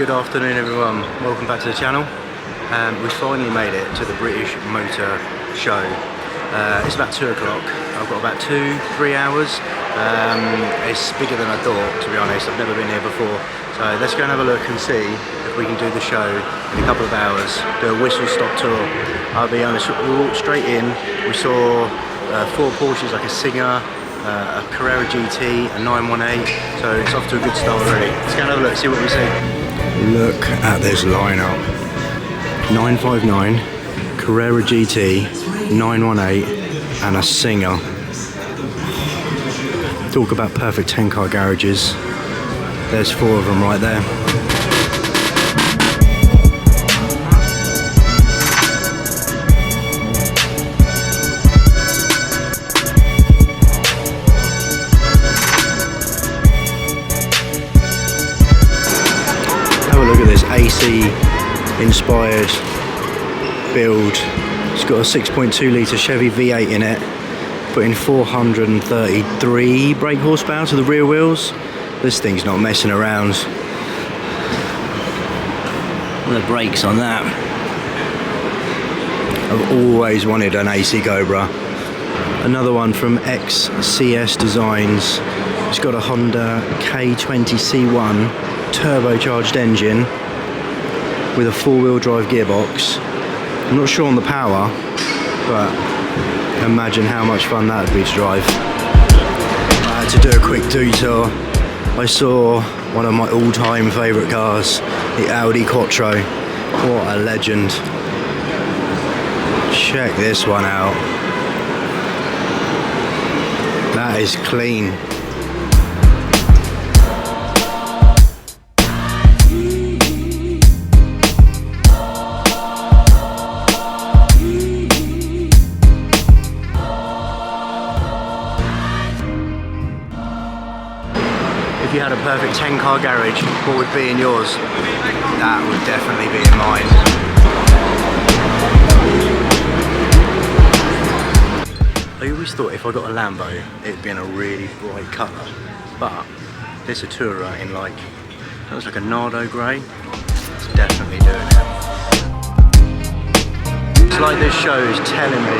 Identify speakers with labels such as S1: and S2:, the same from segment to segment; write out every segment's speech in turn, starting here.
S1: Good afternoon everyone, welcome back to the channel. We finally made it to the British Motor Show. It's about 2 o'clock. I've got about 2-3 hours. It's bigger than I thought, to be honest. I've never been here before. So let's go and have a look and see if we can do the show in a couple of hours. Do a whistle stop tour. I'll be honest, we walked straight in. We saw 4 Porsches, like a Singer, a Carrera GT, a 918. So it's off to a good start already. Let's go and have a look, see what we see. Look at this lineup. 959, Carrera GT, 918 and a Singer. Talk about perfect 10-car garages. There's 4 of them right there. Look at this AC inspired build. It's got a 6.2 litre Chevy V8 in it, putting 433 brake horsepower to the rear wheels. This thing's not messing around. The brakes on that. I've always wanted an AC Cobra. Another one from XCS Designs. It's got a Honda K20C1 turbocharged engine with a 4-wheel drive gearbox. I'm not sure on the power, but imagine how much fun that would be to drive. I had to do a quick detour. I saw one of my all-time favourite cars, the Audi Quattro. What a legend. Check this one out. That is clean. If you had a perfect 10-car garage, what would be in yours? That would definitely be in mine. I always thought if I got a Lambo, it'd be in a really bright colour. But this Atura in like, that looks like a Nardo grey. It's definitely doing it. It's like this show is telling me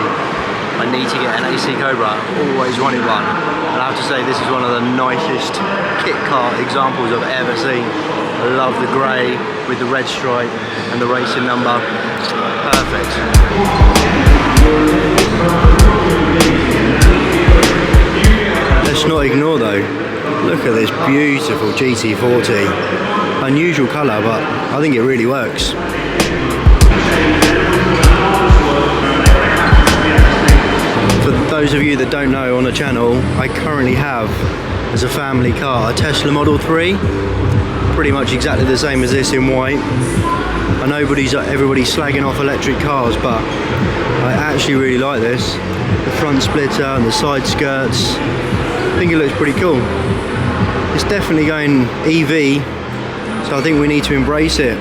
S1: I need to get an AC Cobra. I've always wanted one. And I have to say, this is one of the nicest kit car examples I've ever seen. I love the grey with the red stripe and the racing number. Perfect. Let's not ignore though, look at this beautiful GT40. Unusual colour, but I think it really works. For those of you that don't know, on the channel, I currently have, as a family car, a Tesla Model 3. Pretty much exactly the same as this in white. I know everybody's slagging off electric cars, but I actually really like this. The front splitter and the side skirts. I think it looks pretty cool. It's definitely going EV, so I think we need to embrace it.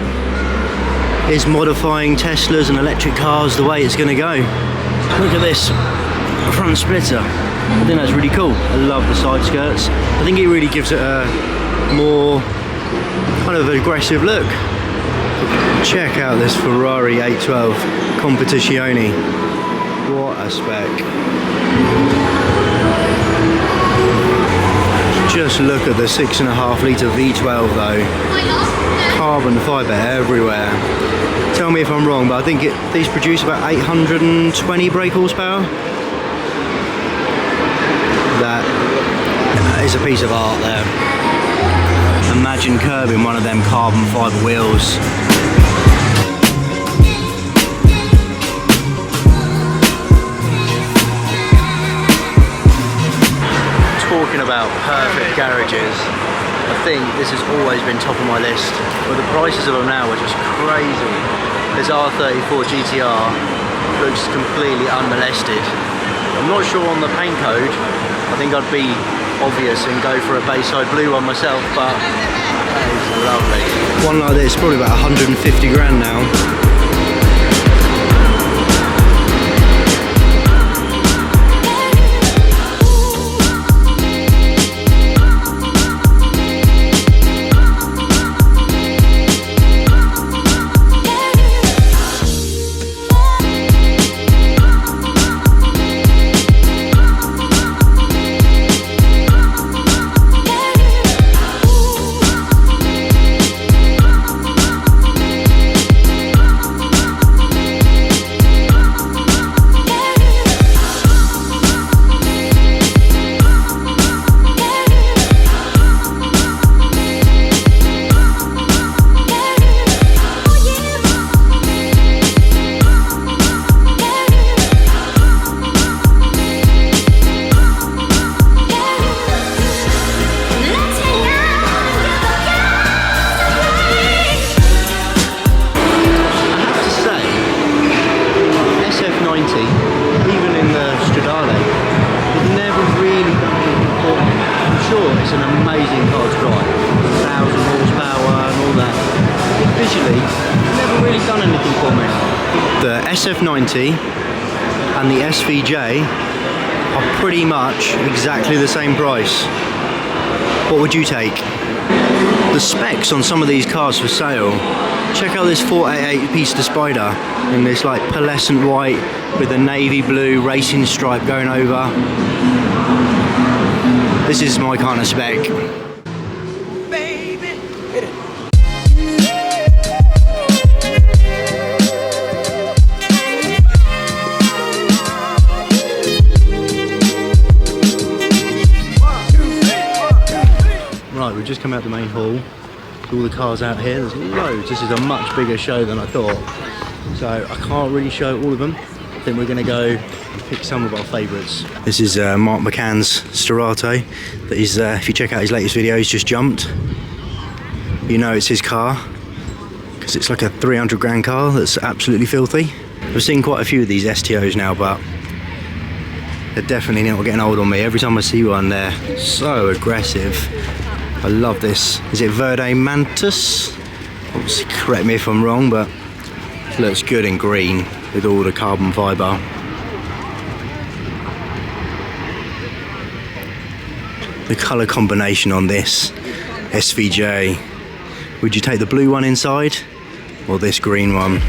S1: Is modifying Teslas and electric cars the way it's going to go? Look at this front splitter. I think that's really cool. I love the side skirts. I think it really gives it a more kind of aggressive look. Check out this Ferrari 812 Competizione. What a spec. Just look at the 6.5 litre V12 though. Carbon fibre everywhere. Tell me if I'm wrong, but I think these produce about 820 brake horsepower. That is a piece of art there. Imagine curbing one of them carbon fibre wheels. Talking about perfect garages, I think this has always been top of my list, but the prices of them now are just crazy. This R34 GTR looks completely unmolested. I'm not sure on the paint code. I think I'd be obvious and go for a Bayside blue one myself, but that is lovely. One like this, probably about 150 grand now. initially, never really done anything for me. The SF90 and the SVJ are pretty much exactly the same price. What would you take? The specs on some of these cars for sale. Check out this 488 Pista Spider in this like pearlescent white with a navy blue racing stripe going over. This is my kind of spec. Baby, hit it. Right, we've just come out the main hall. All the cars out here, there's loads. This is a much bigger show than I thought. So I can't really show all of them. I think we're gonna go and pick some of our favourites. This is Mark McCann's Starato. That is, if you check out his latest video, he's just jumped. You know it's his car, because it's like a 300 grand car that's absolutely filthy. I've seen quite a few of these STOs now, but they're definitely not getting old on me. Every time I see one, they're so aggressive. I love this. Is it Verde Mantis? Obviously, correct me if I'm wrong, but it looks good in green with all the carbon fibre. The colour combination on this SVJ. Would you take the blue one inside or this green one?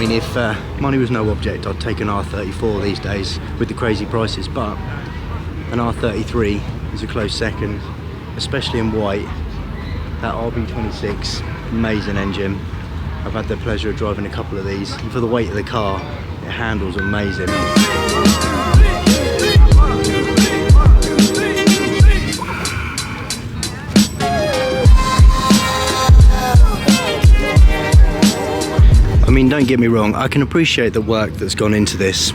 S1: If money was no object, I'd take an R34 these days with the crazy prices, but an R33 is a close second, especially in white. That RB26, amazing engine. I've had the pleasure of driving a couple of these, and for the weight of the car, it handles amazing. I mean, don't get me wrong, I can appreciate the work that's gone into this,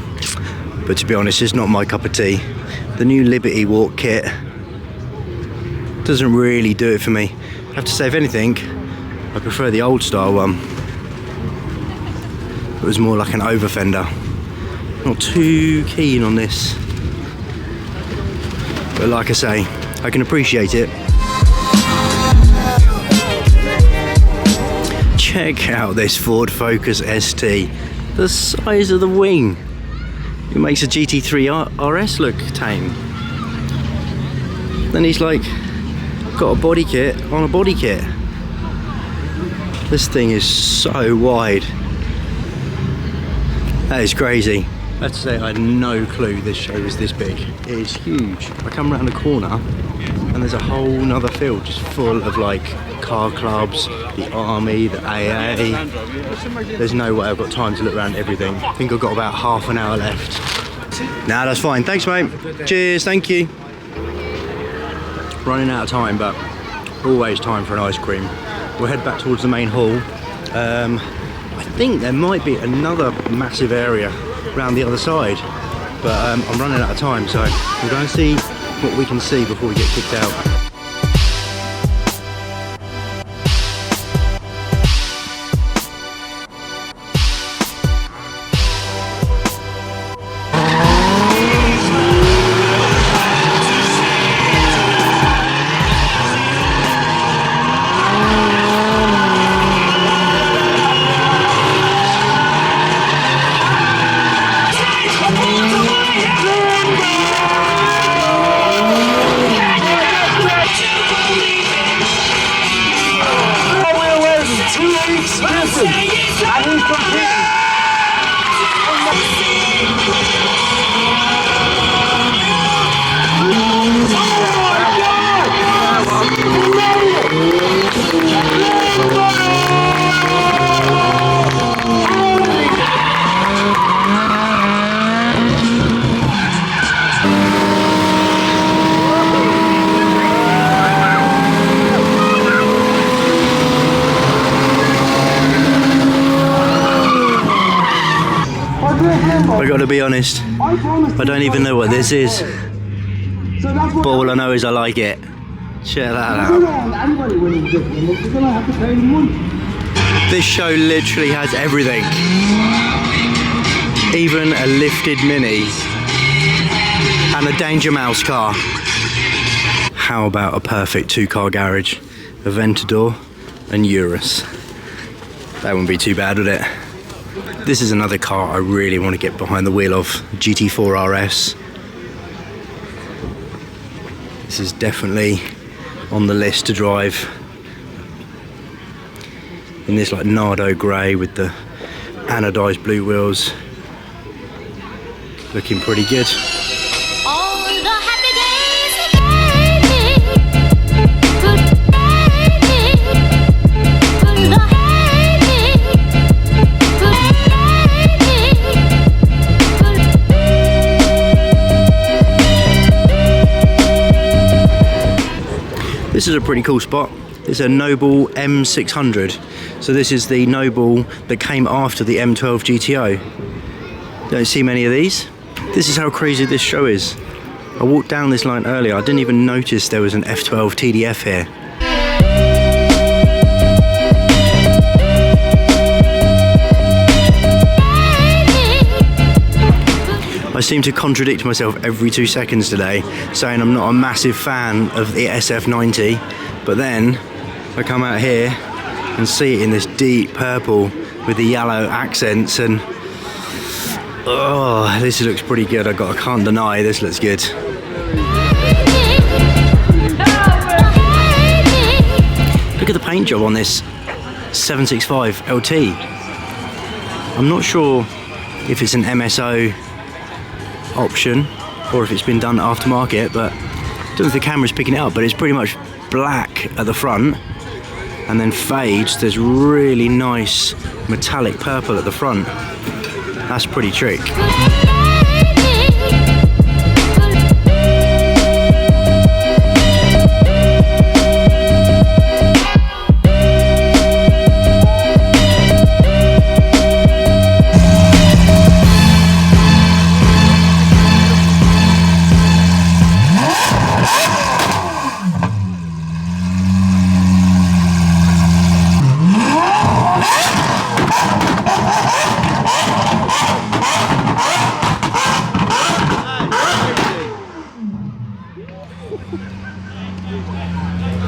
S1: but to be honest, it's not my cup of tea. The new Liberty Walk kit doesn't really do it for me. I have to say, if anything, I prefer the old style one. It was more like an over fender. Not too keen on this, but like I say, I can appreciate it. Check out this Ford Focus ST. The size of the wing. It makes a GT3 RS look tame. Then he's like got a body kit on a body kit. This thing is so wide. That is crazy. I have to say, I had no clue this show was this big. It is huge. I come around the corner and there's a whole nother field just full of like car clubs, the army, the AA. There's no way I've got time to look around everything. I think I've got about half an hour left. Nah, that's fine. Thanks, mate. Cheers, thank you. Running out of time, but always time for an ice cream. We'll head back towards the main hall. I think there might be another massive area around the other side, but I'm running out of time, so we'll go and see what we can see before we get kicked out. I gotta be honest, I don't even know what this is, but all I know is I like it. Check that out. This show literally has everything. Even a lifted Mini and a Danger Mouse car. How about a perfect two-car garage? Aventador and Urus. That wouldn't be too bad, would it? This is another car I really want to get behind the wheel of, GT4 RS. This is definitely on the list to drive. In this like Nardo grey with the anodised blue wheels. Looking pretty good. This is a pretty cool spot. It's a Noble M600. So this is the Noble that came after the M12 GTO. Don't see many of these. This is how crazy this show is. I walked down this line earlier, I didn't even notice there was an F12 TDF here. I seem to contradict myself every 2 seconds today, saying I'm not a massive fan of the SF90, but then I come out here and see it in this deep purple with the yellow accents, and oh, this looks pretty good. I can't deny this looks good. Look at the paint job on this 765 LT. I'm not sure if it's an MSO option or if it's been done aftermarket, but I don't know if the camera's picking it up, but it's pretty much black at the front and then fades. There's really nice metallic purple at the front. That's pretty trick.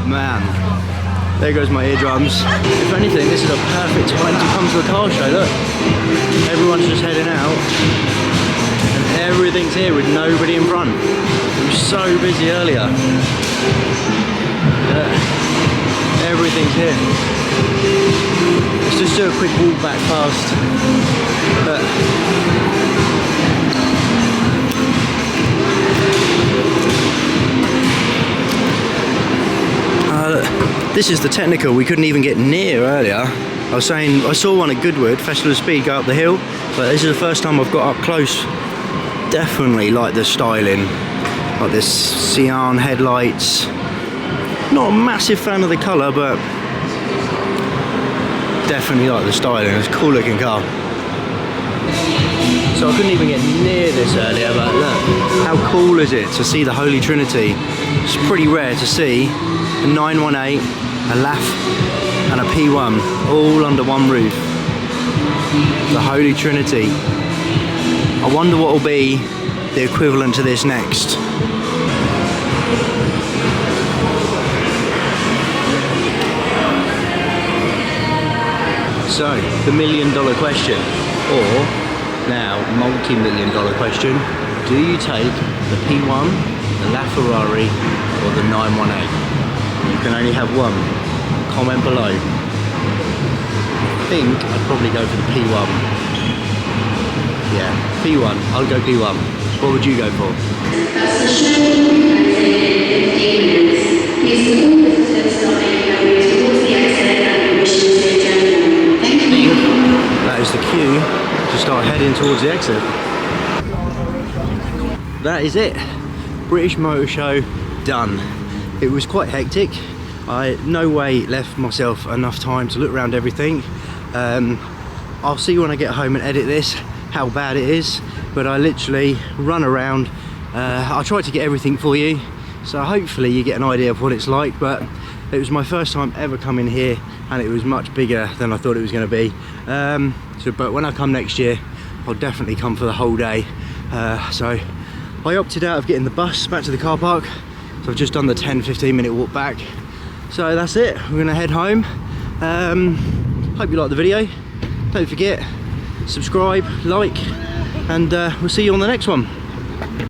S1: Man, there goes my eardrums. If anything, this is a perfect time to come to a car show. Look, everyone's just heading out and everything's here with nobody in front. It was so busy earlier. Everything's here. Let's just do a quick walk back past. This is the Technical we couldn't even get near earlier. I was saying, I saw one at Goodwood, Festival of Speed, go up the hill, but this is the first time I've got up close. Definitely like the styling, like this cyan headlights. Not a massive fan of the colour, but definitely like the styling. It's a cool looking car. So I couldn't even get near this earlier, but look, how cool is it to see the Holy Trinity? It's pretty rare to see a 918, a LAF and a P1 all under one roof. The Holy Trinity. I wonder what will be the equivalent to this next. So, the $1 million question, or now multi-million-dollar question: do you take the P1, the LaFerrari, or the 918? You can only have one. Comment below. I think I'd probably go for the P1. Yeah, P1. I'll go P1. What would you go for? That is the cue to start heading towards the exit. That is it. British Motor Show done. It was quite hectic. I no way left myself enough time to look around everything. I'll see when I get home and edit this how bad it is, but I literally run around. I tried to get everything for you, so hopefully you get an idea of what it's like, but It was my first time ever coming here, and it was much bigger than I thought it was going to be. But when I come next year, I'll definitely come for the whole day. So I opted out of getting the bus back to the car park, so I've just done the 10-15 minute walk back. So that's it, we're gonna head home. Hope you liked the video. Don't forget, subscribe, like, and we'll see you on the next one.